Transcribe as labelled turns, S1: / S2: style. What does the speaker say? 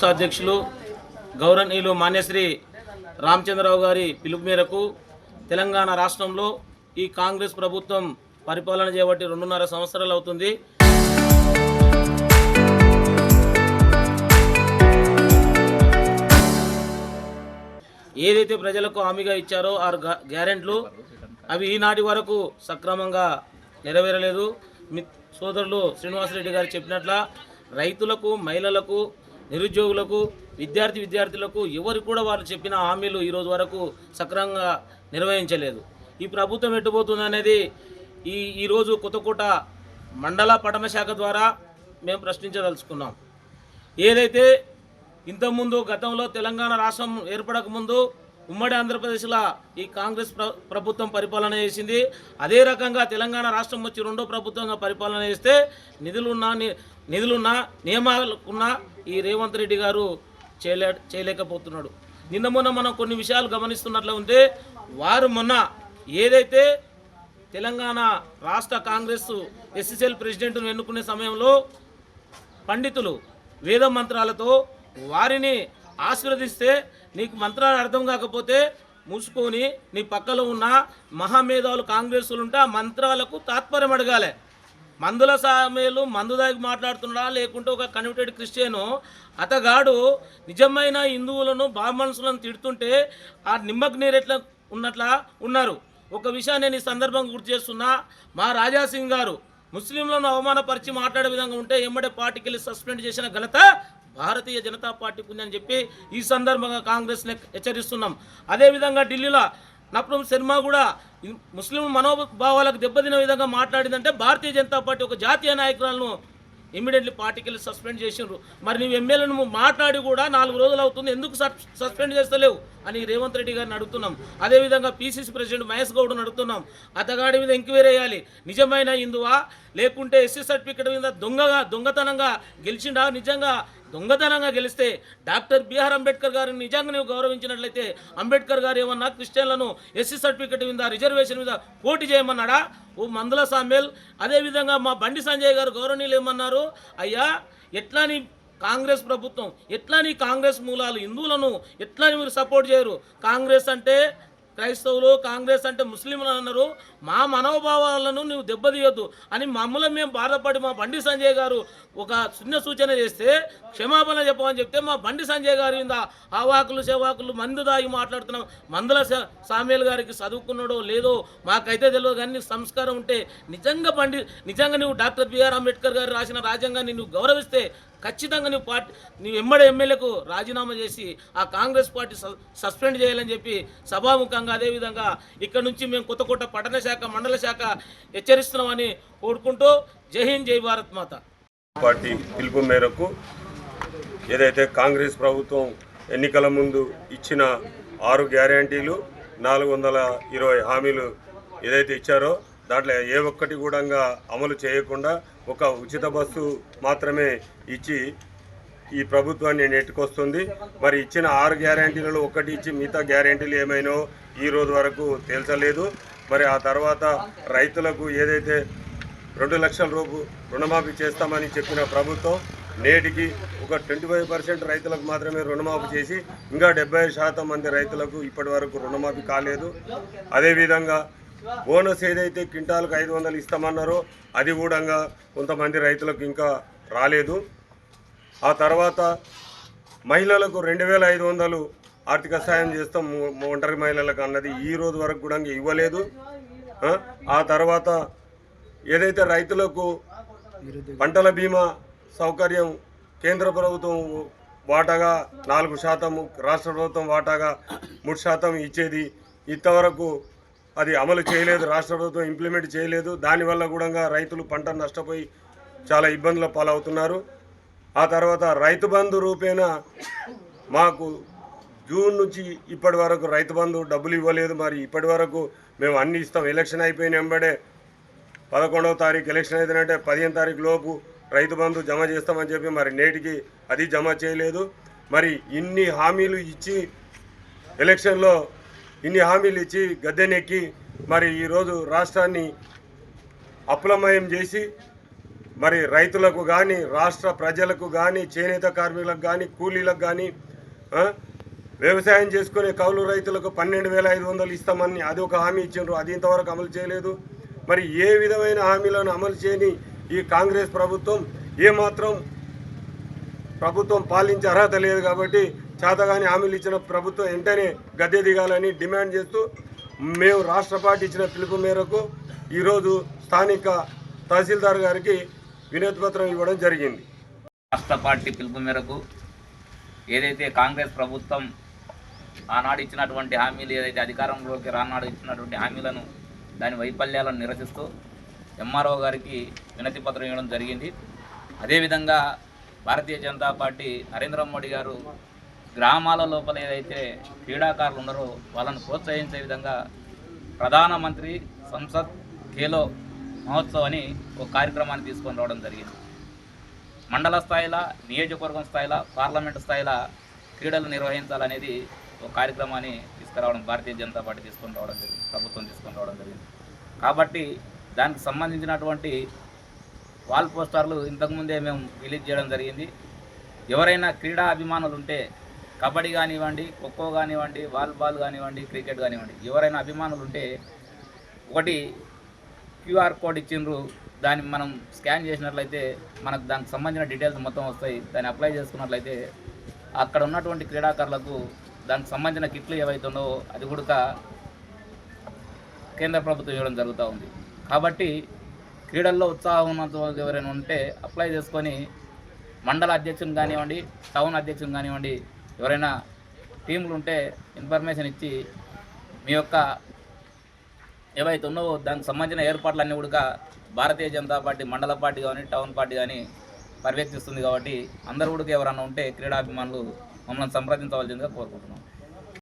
S1: రాష్ట్ర అధ్యక్షులు గౌరవనీయులు మాన్యశ్రీ రామచంద్రరావు గారి పిలుపు మేరకు తెలంగాణ రాష్ట్రంలో ఈ కాంగ్రెస్ ప్రభుత్వం పరిపాలన చేయబట్టి 2.5 సంవత్సరాలు అవుతుంది. ఏదైతే ప్రజలకు హామీగా ఇచ్చారో ఆ గ్యారెంట్లు అవి ఈనాటి వరకు సక్రమంగా నెరవేరలేదు. సోదరులు శ్రీనివాసరెడ్డి గారు చెప్పినట్ల రైతులకు, మహిళలకు, నిరుద్యోగులకు, విద్యార్థులకు ఎవరు కూడా వారు చెప్పిన హామీలు ఈరోజు వరకు సక్రమంగా నిర్వహించలేదు. ఈ ప్రభుత్వం ఎట్టుపోతుంది అనేది ఈరోజు కొత్తకోట మండల పట్టణ శాఖ ద్వారా మేము ప్రశ్నించదలుచుకున్నాం. ఏదైతే ఇంతకుముందు గతంలో తెలంగాణ రాష్ట్రం ఏర్పడకముందు ఉమ్మడి ఆంధ్రప్రదేశ్లో ఈ కాంగ్రెస్ ప్రభుత్వం పరిపాలన చేసింది. అదే రకంగా తెలంగాణ రాష్ట్రం వచ్చి రెండో ప్రభుత్వంగా పరిపాలన చేస్తే నిధులున్నా నియమాలున్నా ఈ రేవంత్ రెడ్డి గారు చేయలేకపోతున్నాడు. నిన్న మొన్న మనం కొన్ని విషయాలు గమనిస్తున్నట్లు ఉంటే వారు మొన్న ఏదైతే తెలంగాణ రాష్ట్ర కాంగ్రెస్ ఎస్సీసీఎల్ ప్రెసిడెంట్ను ఎన్నుకునే సమయంలో పండితులు వేద మంత్రాలతో వారిని ఆశీర్వదిస్తే నీకు మంత్రాలు అర్థం కాకపోతే మూసుకొని నీ పక్కలో ఉన్న మహామేధావులు కాంగ్రెస్లు ఉంటే ఆ మంత్రాలకు తాత్పర్యం అడగాలి. మందుల సామేలు మందు దాగి మాట్లాడుతున్నాడా లేకుంటే ఒక కన్వర్టెడ్ క్రిస్టియను అతగాడు నిజమైన హిందువులను బ్రాహ్మణులను తిడుతుంటే ఆ నిమ్మకు నీరెట్లా ఉన్నట్లా ఉన్నారు. ఒక విషయాన్ని నేను ఈ సందర్భంగా గుర్తు చేస్తున్నా. మా రాజాసింగ్ గారు ముస్లింలను అవమానపరిచి మాట్లాడే విధంగా ఉంటే ఎమ్మడే పార్టీకి వెళ్ళి సస్పెండ్ చేసిన ఘనత భారతీయ జనతా పార్టీకి ఉందని చెప్పి ఈ సందర్భంగా కాంగ్రెస్ని హెచ్చరిస్తున్నాం. అదేవిధంగా ఢిల్లీలో నప్రం శర్మ కూడా ముస్లిం మనోభావాలకు దెబ్బతిన విధంగా మాట్లాడిందంటే భారతీయ జనతా పార్టీ ఒక జాతీయ నాయకురాలను ఇమ్మీడియట్లీ పార్టీకి వెళ్ళి సస్పెండ్ చేసిండ్రు. మరి నీవు ఎమ్మెల్యేలను మాట్లాడి కూడా 4 రోజులు అవుతుంది, ఎందుకు సస్పెండ్ చేస్తలేవు అని రేవంత్ రెడ్డి గారిని అడుగుతున్నాం. అదేవిధంగా పీసీసీ ప్రెసిడెంట్ మహేష్ గౌడ్ని అడుగుతున్నాం. అతగాడి మీద ఎంక్వైరీ వేయాలి. నిజమైన హిందువా లేకుంటే ఎస్సీ సర్టిఫికేట్ మీద దొంగతనంగా గెలిచిండా? నిజంగా దొంగతనంగా గెలిస్తే డాక్టర్ బిఆర్ అంబేద్కర్ గారిని నిజంగా నువ్వు గౌరవించినట్లయితే అంబేద్కర్ గారు ఏమన్నా క్రిస్టియన్లను ఎస్సీ సర్టిఫికేట్ మీద రిజర్వేషన్ మీద పోటీ చేయమన్నాడా? ఓ మందుల సామేల్. అదేవిధంగా మా బండి సంజయ్ గారు గౌరవనీయులు ఏమన్నారు? అయ్యా ఎట్లా నీ కాంగ్రెస్ ప్రభుత్వం, ఎట్లా నీ కాంగ్రెస్ మూలాలు హిందువులను ఎట్లా మీరు సపోర్ట్ చేయరు? కాంగ్రెస్ అంటే క్రైస్తవులు, కాంగ్రెస్ అంటే ముస్లింలు అన్నారు. మా మనోభావాలను నువ్వు దెబ్బతీయొద్దు అని మమ్మల్ని మేము బాధపడి మా బండి సంజయ్ గారు ఒక చిన్న సూచన చేస్తే క్షమాపణ చెప్పమని చెప్తే మా బండి సంజయ్ గారు ఇందా ఆవాకులు సేవాకులు మందు దాగి మాట్లాడుతున్నాం. మందుల సామేల్ గారికి చదువుకున్నాడో లేదో మాకైతే తెలియదు, కానీ నీకు సంస్కారం ఉంటే నిజంగా నువ్వు డాక్టర్ బిఆర్ అంబేద్కర్ గారు రాసిన రాజ్యాంగాన్ని నువ్వు గౌరవిస్తే ఖచ్చితంగా నువ్వు ఎమ్మడే ఎమ్మెల్యేకు రాజీనామా చేసి ఆ కాంగ్రెస్ పార్టీ సస్పెండ్ చేయాలని చెప్పి సభాముఖంగా అదేవిధంగా ఇక్కడ నుంచి మేము కొత్తకోట పట్టణ శాఖ మండల శాఖ హెచ్చరిస్తున్నామని కోరుకుంటూ జై హింద్, జై భారత్ మాత.
S2: పార్టీ పిలుపు మేరకు ఏదైతే కాంగ్రెస్ ప్రభుత్వం ఎన్నికల ముందు ఇచ్చిన 6 గ్యారంటీలు 420 హామీలు ఏదైతే ఇచ్చారో దాంట్లో ఏ ఒక్కటి కూడా అమలు చేయకుండా ఒక ఉచిత బస్సు మాత్రమే ఇచ్చి ఈ ప్రభుత్వాన్ని నెట్టుకొస్తుంది. మరి ఇచ్చిన 6 గ్యారంటీలలో ఒకటి ఇచ్చి మిగతా గ్యారంటీలు ఏమైనా ఈ రోజు వరకు తేల్చలేదు. మరి ఆ తర్వాత రైతులకు ఏదైతే 2 లక్షల రుణమాఫీ చేస్తామని చెప్పిన ప్రభుత్వం నేటికి ఒక 25% రైతులకు మాత్రమే రుణమాఫీ చేసి ఇంకా 70% మంది రైతులకు ఇప్పటి వరకు రుణమాఫీ కాలేదు. అదేవిధంగా బోనస్ ఏదైతే క్వింటాలకు 500 ఇస్తామన్నారో అది కూడా కొంతమంది రైతులకు ఇంకా రాలేదు. ఆ తర్వాత మహిళలకు 2500 ఆర్థిక సాయం చేస్తాం ఒంటరి మహిళలకు అన్నది ఈ రోజు వరకు కూడా ఇవ్వలేదు. ఆ తర్వాత ఏదైతే రైతులకు పంటల బీమా సౌకర్యం కేంద్ర ప్రభుత్వం వాటాగా 4%, రాష్ట్ర ప్రభుత్వం వాటాగా 3% ఇచ్చేది ఇంతవరకు అది అమలు చేయలేదు, రాష్ట్ర ప్రభుత్వం ఇంప్లిమెంట్ చేయలేదు. దానివల్ల కూడా రైతులు పంట నష్టపోయి చాలా ఇబ్బందుల పాలవుతున్నారు. ఆ తర్వాత రైతు బంధు రూపేణా మాకు జూన్ నుంచి ఇప్పటి వరకు రైతు బంధు డబ్బులు ఇవ్వలేదు. మరి ఇప్పటి వరకు మేము అన్ని ఇస్తాం, ఎలక్షన్ అయిపోయిన వెంబడే 11వ తారీఖు ఎలక్షన్ అయితేనంటే 15వ తారీఖు లోపు రైతు బంధు జమ చేస్తామని చెప్పి మరి నేటికి అది జమ చేయలేదు. మరి ఇన్ని హామీలు ఇచ్చి ఎలక్షన్లో ఇన్ని హామీలు ఇచ్చి గద్దెనెక్కి మరి ఈరోజు రాష్ట్రాన్ని అప్పులమయం చేసి మరి రైతులకు కానీ రాష్ట్ర ప్రజలకు కానీ చేనేత కార్మికులకు కానీ కూలీలకు కానీ వ్యవసాయం చేసుకునే కౌలు రైతులకు 12,500 ఇస్తామని అది ఒక హామీ ఇచ్చిండ్రు, అది ఇంతవరకు అమలు చేయలేదు. మరి ఏ విధమైన హామీలను అమలు చేయని ఈ కాంగ్రెస్ ప్రభుత్వం ఏమాత్రం ప్రభుత్వం పాలించే అర్హత లేదు కాబట్టి చేతగాని హామీలు ఇచ్చిన ప్రభుత్వం వెంటనే గద్దె దిగాలని డిమాండ్ చేస్తూ మేము రాష్ట్ర పార్టీ ఇచ్చిన పిలుపు మేరకు ఈరోజు స్థానిక తహసీల్దార్ గారికి వినతి పత్రం ఇవ్వడం జరిగింది.
S3: రాష్ట్ర పార్టీ పిలుపు మేరకు ఏదైతే కాంగ్రెస్ ప్రభుత్వం ఆనాడు ఇచ్చినటువంటి హామీలు, ఏదైతే అధికారంలోకి రానాడు ఇచ్చినటువంటి హామీలను, దాని వైఫల్యాలను నిరసిస్తూ ఎంఆర్ఓ గారికి వినతి పత్రం ఇవ్వడం జరిగింది. అదేవిధంగా భారతీయ జనతా పార్టీ నరేంద్ర మోడీ గారు గ్రామాల లోపల ఏదైతే క్రీడాకారులు ఉన్నారో వాళ్ళను ప్రోత్సహించే విధంగా ప్రధానమంత్రి సంసద్ ఖేలో మహోత్సవ్ అని ఒక కార్యక్రమాన్ని తీసుకొని రావడం జరిగింది. మండల స్థాయిలో, నియోజకవర్గం స్థాయిలో, పార్లమెంటు స్థాయిలో క్రీడలు నిర్వహించాలనేది ఒక కార్యక్రమాన్ని తీసుకురావడం భారతీయ జనతా పార్టీ తీసుకొని రావడం జరిగింది, ప్రభుత్వం తీసుకొని రావడం జరిగింది. కాబట్టి దానికి సంబంధించినటువంటి వాల్ పోస్టర్లు ఇంతకుముందే మేము రిలీజ్ చేయడం జరిగింది. ఎవరైనా క్రీడా అభిమానులు ఉంటే, కబడ్డీ కానివ్వండి, ఖోఖో కానివ్వండి, వాలీబాల్ కానివ్వండి, క్రికెట్ కానివ్వండి, ఎవరైనా అభిమానులు ఉంటే ఒకటి క్యూఆర్ కోడ్ ఇచ్చిండ్రు, దాన్ని మనం స్కాన్ చేసినట్లయితే మనకు దానికి సంబంధించిన డీటెయిల్స్ మొత్తం వస్తాయి. దాన్ని అప్లై చేసుకున్నట్లయితే అక్కడ ఉన్నటువంటి క్రీడాకారులకు దానికి సంబంధించిన కిట్లు ఏవైతుందో అది కూడా కేంద్ర ప్రభుత్వం ఇవ్వడం జరుగుతూ ఉంది. కాబట్టి క్రీడల్లో ఉత్సాహం ఉన్నంత ఎవరైనా ఉంటే అప్లై చేసుకొని మండల అధ్యక్షుని కానివ్వండి, టౌన్ అధ్యక్షుని కానివ్వండి, ఎవరైనా టీంలు ఉంటే ఇన్ఫర్మేషన్ ఇచ్చి మీ యొక్క ఏవైతే ఉన్నావో దానికి సంబంధించిన ఏర్పాట్లన్నీ కూడా భారతీయ జనతా పార్టీ మండల పార్టీ కానీ టౌన్ పార్టీ కానీ పర్యవేక్షిస్తుంది. కాబట్టి అందరూ కూడా ఎవరైనా ఉంటే క్రీడాభిమానులు మమ్మల్ని సంప్రదించవలసిందిగా కోరుకుంటున్నాం.